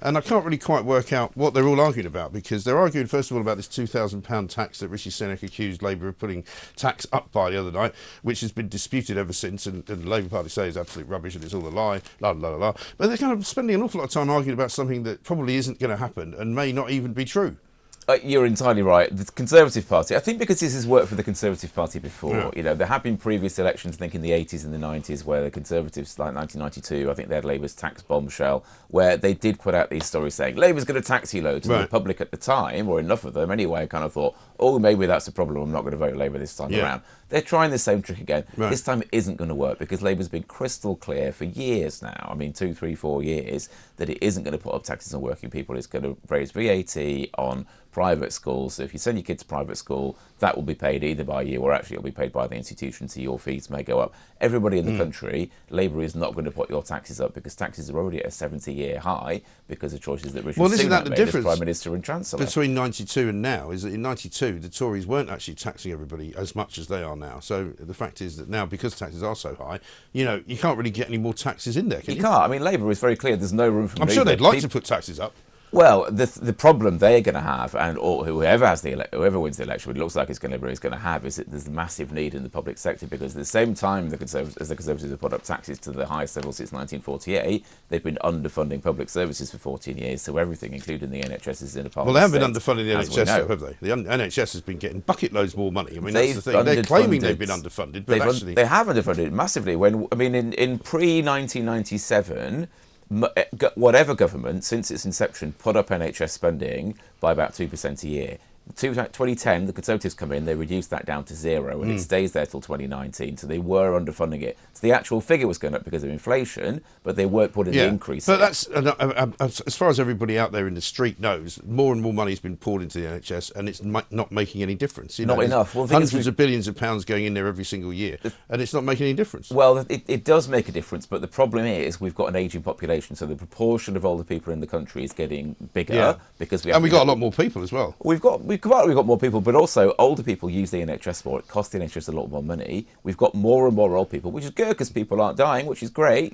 And I can't really quite work out what they're all arguing about, because they're arguing, first of all, about this £2,000 tax that Rishi Sunak accused Labour of putting tax up by the other night, which has been disputed ever since, and the Labour Party say is absolute rubbish and it's all a lie, la la la la. But they're kind of spending an awful lot of time arguing about something that probably isn't going to happen and may not even be true. You're entirely right. The Conservative Party, I think because this has worked for the Conservative Party before, there have been previous elections, I think in the 80s and the 90s, where the Conservatives, like 1992, I think they had Labour's tax bombshell, where they did put out these stories saying, Labour's going to tax you loads. And the public at the time, or enough of them anyway, kind of thought, oh, maybe that's a problem, I'm not going to vote Labour this time around. They're trying the same trick again. This time it isn't going to work, because Labour's been crystal clear for years now, I mean 2, 3, 4 years, that it isn't going to put up taxes on working people. It's going to raise VAT on private schools. So if you send your kids to private school, that will be paid either by you, or actually it'll be paid by the institution, so your fees may go up. Everybody in the country, Labour is not going to put your taxes up, because taxes are already at a 70-year high because of choices that Rishi Sunak made as Prime Minister and Chancellor. Between 92 and now is that in 92 the Tories weren't actually taxing everybody as much as they are now. So the fact is that now, because taxes are so high, you can't really get any more taxes in there, can you? You can't. I mean, Labour is very clear, there's no room for I'm sure they'd like to put taxes up. Well, the problem they're going to have, and whoever wins the election, it looks like it's going to have, is that there's a massive need in the public sector, because at the same time the Conservatives have put up taxes to the highest level since 1948, they've been underfunding public services for 14 years, so everything, including the NHS, is in a part. Well, they haven't been underfunding the NHS, though, have they? The NHS has been getting bucket loads more money. I mean, that's the thing. They're claiming they've been underfunded, but actually they have underfunded it massively. In pre-1997. Whatever government, since its inception, put up NHS spending by about 2% a year. 2010, the Conservatives come in, they reduced that down to 0, and it stays there till 2019, so they were underfunding it. So the actual figure was going up because of inflation, but they weren't putting the increase. But that's, as far as everybody out there in the street knows, more and more money has been poured into the NHS, and it's not making any difference. Not enough. Well, hundreds of billions of pounds going in there every single year, and it's not making any difference. Well, it does make a difference, but the problem is we've got an ageing population, so the proportion of older people in the country is getting bigger, because we've got a lot more people as well. We've got more people, but also older people use the NHS more. It costs the NHS a lot more money. We've got more and more old people, which is good because people aren't dying, which is great.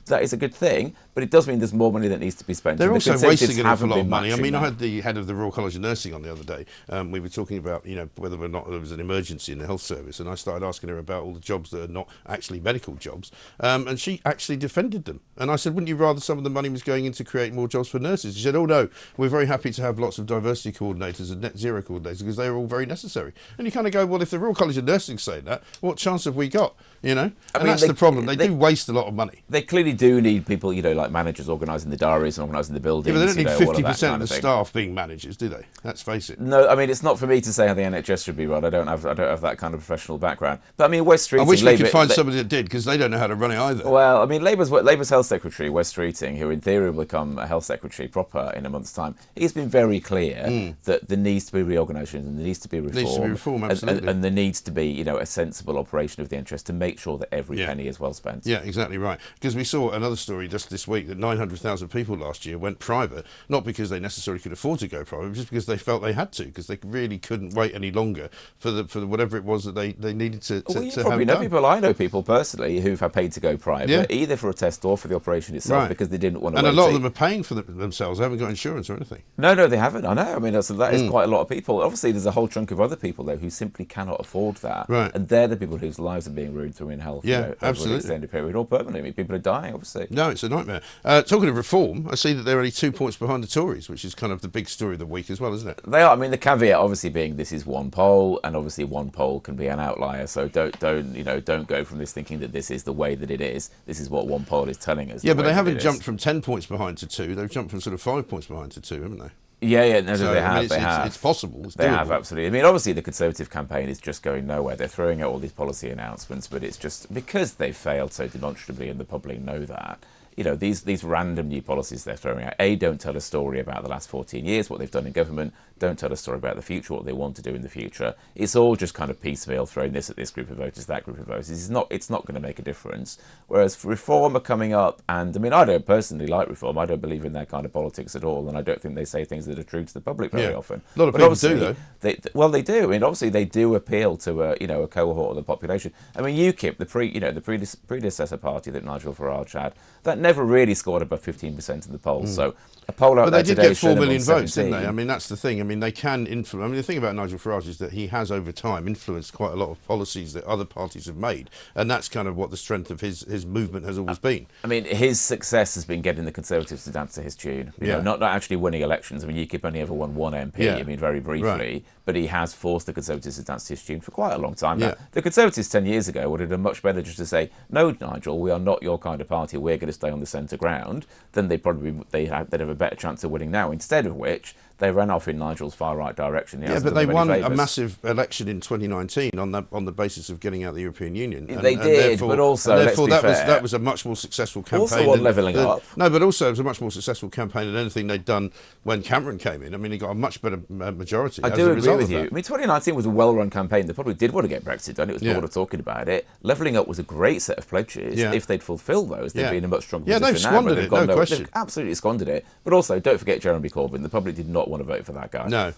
That is a good thing. But it does mean there's more money that needs to be spent. They're also wasting an awful lot of money. I mean, I had the head of the Royal College of Nursing on the other day. We were talking about whether or not there was an emergency in the health service, and I started asking her about all the jobs that are not actually medical jobs, and she actually defended them. And I said, wouldn't you rather some of the money was going into create more jobs for nurses? She said, oh no, we're very happy to have lots of diversity coordinators and net zero coordinators, because they're all very necessary. And you kind of go, well, if the Royal College of Nursing say that, what chance have we got? And that's the problem. They do waste a lot of money. They clearly do need people, like managers organising the diaries and organising the buildings. Yeah, but they don't need 50% of the staff being managers, do they? Let's face it. No, I mean, it's not for me to say how the NHS should be run. I don't have that kind of professional background. But I mean, Wes Streeting, I wish we could find somebody that did, because they don't know how to run it either. Well, I mean, Labour's health secretary, Wes Streeting, who in theory will become a health secretary proper in a month's time, he's been very clear that there needs to be reorganisation, and there needs to be reform. There needs to be reform, absolutely. And there needs to be, a sensible operation of the NHS to make sure that every penny is well spent. Yeah, exactly right. Because we saw another story just this week that 900,000 people last year went private, not because they necessarily could afford to go private, but just because they felt they had to, because they really couldn't wait any longer for the whatever it was that they needed to probably know people. I know people personally who've had paid to go private, either for a test or for the operation itself, because they didn't want to. And a lot of them are paying for themselves. They haven't got insurance or anything. No, they haven't. I know. I mean, that is quite a lot of people. Obviously, there's a whole chunk of other people though who simply cannot afford that, and they're the people whose lives are being ruined through in health. Yeah, absolutely. Over an extended period or permanently. I mean, people are dying, obviously. No, it's a nightmare. Talking of reform, I see that they're only 2 points behind the Tories, which is kind of the big story of the week as well, isn't it? They are. I mean, the caveat obviously being this is one poll, and obviously one poll can be an outlier. So don't go from this thinking that this is the way that it is. This is what one poll is telling us. Yeah, but they haven't jumped from 10 points behind to 2. They've jumped from sort of 5 points behind to 2, haven't they? Yeah, no, so, they have. I mean, it's possible. It's doable. Have, absolutely. I mean, obviously, the Conservative campaign is just going nowhere. They're throwing out all these policy announcements, but it's just because they've failed so demonstrably, and the public know that. These random new policies they're throwing out, don't tell a story about the last 14 years, what they've done in government, don't tell a story about the future, what they want to do in the future. It's all just kind of piecemeal, throwing this at this group of voters, that group of voters. It's not going to make a difference. Whereas reform are coming up, and I mean, I don't personally like reform. I don't believe in that kind of politics at all, and I don't think they say things that are true to the public very often. A lot of people do, though. They do. I mean, obviously, they do appeal to a cohort of the population. I mean, UKIP, the predecessor party that Nigel Farage had, that never really scored above 15% in the polls. So a poll out But there they did today get 4 showed them million on votes, 17. didn't they? I mean, that's the thing. I mean, they can influence. I mean, the thing about Nigel Farage is that he has, over time, influenced quite a lot of policies that other parties have made, and that's kind of what the strength of his movement has always been. I mean, his success has been getting the Conservatives to dance to his tune. You know, not actually winning elections. I mean, UKIP only ever won one MP, I mean, very briefly, but he has forced the Conservatives to dance to his tune for quite a long time now. The Conservatives 10 years ago would have done much better just to say, no, Nigel, we are not your kind of party, we're going to stay on the centre ground. Then they'd have a better chance of winning now, instead of which they ran off in Nigel's far-right direction. But they won a massive election in 2019 on the basis of getting out of the European Union. They did, but also, let's be fair, that was a much more successful campaign. Also on levelling up. No, but also it was a much more successful campaign than anything they'd done when Cameron came in. I mean, he got a much better majority. I do agree with you. I mean, 2019 was a well-run campaign. They probably did want to get Brexit done. It was bored of talking about it. Levelling up was a great set of pledges. If they'd fulfilled those, they'd be in a much stronger position now. They've squandered it, no question. They've absolutely squandered it. But also, don't forget Jeremy Corbyn. The public did not want to vote for that guy. No.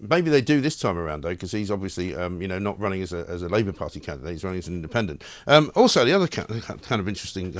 Maybe they do this time around, though, because he's obviously, not running as a Labour Party candidate. He's running as an independent. Also, the other kind of interesting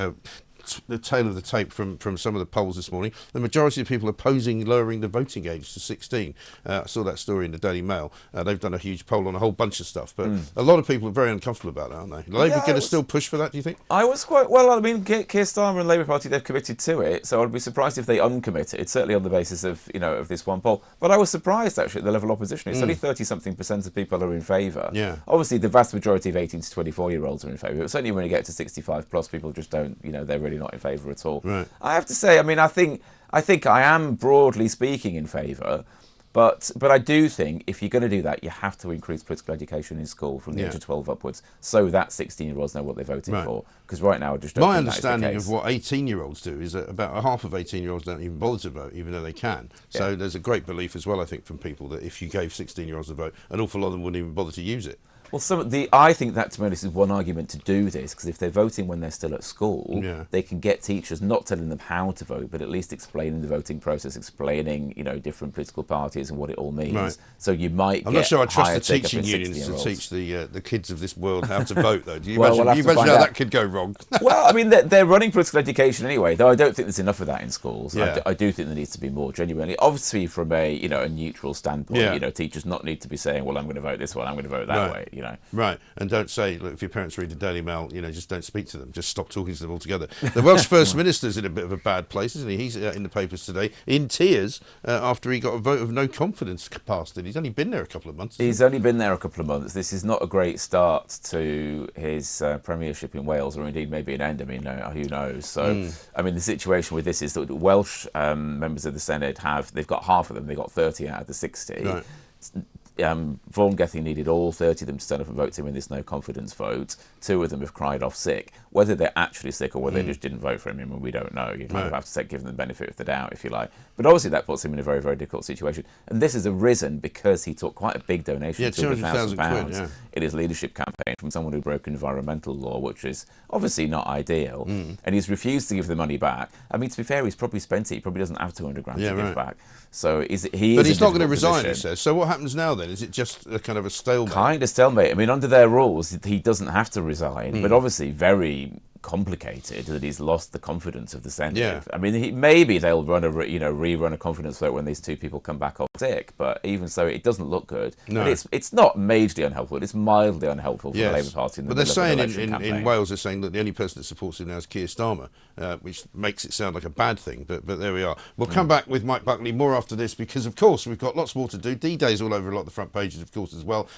the tale of the tape from some of the polls this morning, the majority of people opposing lowering the voting age to 16. I saw that story in the Daily Mail. They've done a huge poll on a whole bunch of stuff, but a lot of people are very uncomfortable about that, aren't they? Are Labour going to still push for that, do you think? I was quite... Well, I mean, Keir Starmer and Labour Party, they've committed to it, so I'd be surprised if they uncommitted, certainly on the basis of, of this one poll. But I was surprised, actually, at the level of opposition. It's only 30-something% of people are in favour. Obviously, the vast majority of 18 to 24-year-olds are in favour, but certainly when you get to 65+, people just don't, they're really not in favour at all. Right. I have to say, I mean, I think I am broadly speaking in favour, but I do think if you're going to do that, you have to increase political education in school from the age of 12 upwards, so that 16-year-olds know what they're voting for. Because right now, I just don't My think that is the understanding case. of what 18-year-olds do is that about half of 18-year-olds don't even bother to vote, even though they can. So there's a great belief as well, I think, from people that if you gave 16-year-olds a vote, an awful lot of them wouldn't even bother to use it. Well, I think that, to be honest, is one argument to do this, because if they're voting when they're still at school, they can get teachers not telling them how to vote, but at least explaining the voting process, explaining, different political parties and what it all means. Right. So you might I'm not sure I trust the teaching unions to teach the kids of this world how to vote, though. Do you imagine how that could go wrong? Well, I mean, they're running political education anyway, though I don't think there's enough of that in schools. I do think there needs to be more, genuinely. Obviously, from a neutral standpoint, teachers not need to be saying, well, I'm going to vote this way, I'm going to vote that way, Right, and don't say, look, if your parents read the Daily Mail, just don't speak to them. Just stop talking to them altogether. The Welsh First Minister's in a bit of a bad place, isn't he? He's in the papers today in tears after he got a vote of no confidence passed in. He's only been there a couple of months. He's only been there a couple of months. This is not a great start to his premiership in Wales, or indeed maybe an end. I mean, who knows? So, I mean, the situation with this is that Welsh members of the Senate they've got half of them. They got 30 out of the 60. Right. Vaughan Gething needed all 30 of them to stand up and vote him in this no confidence vote. 2 of them have cried off sick. Whether they're actually sick or whether they just didn't vote for him, we don't know. You kind of have to give them the benefit of the doubt, if you like. But obviously that puts him in a very, very difficult situation. And this has arisen because he took quite a big donation, £200,000 in his leadership campaign from someone who broke environmental law, which is obviously not ideal. And he's refused to give the money back. I mean, to be fair, he's probably spent it. He probably doesn't have 200 grand to give back. So But he's not going to resign, he says. So what happens now then? Is it just a kind of a stalemate? Kind of stalemate. I mean, under their rules, he doesn't have to resign, but obviously very complicated that he's lost the confidence of the Senate. I mean, maybe they'll rerun a confidence vote when these 2 people come back off sick, but even so, it doesn't look good. No. But it's not majorly unhelpful. It's mildly unhelpful for the Labour Party. But they're saying in Wales, they're saying that the only person that supports him now is Keir Starmer, which makes it sound like a bad thing. But there we are. We'll come back with Mike Buckley more after this because, of course, we've got lots more to do. D-Day's all over a lot of the front pages, of course, as well.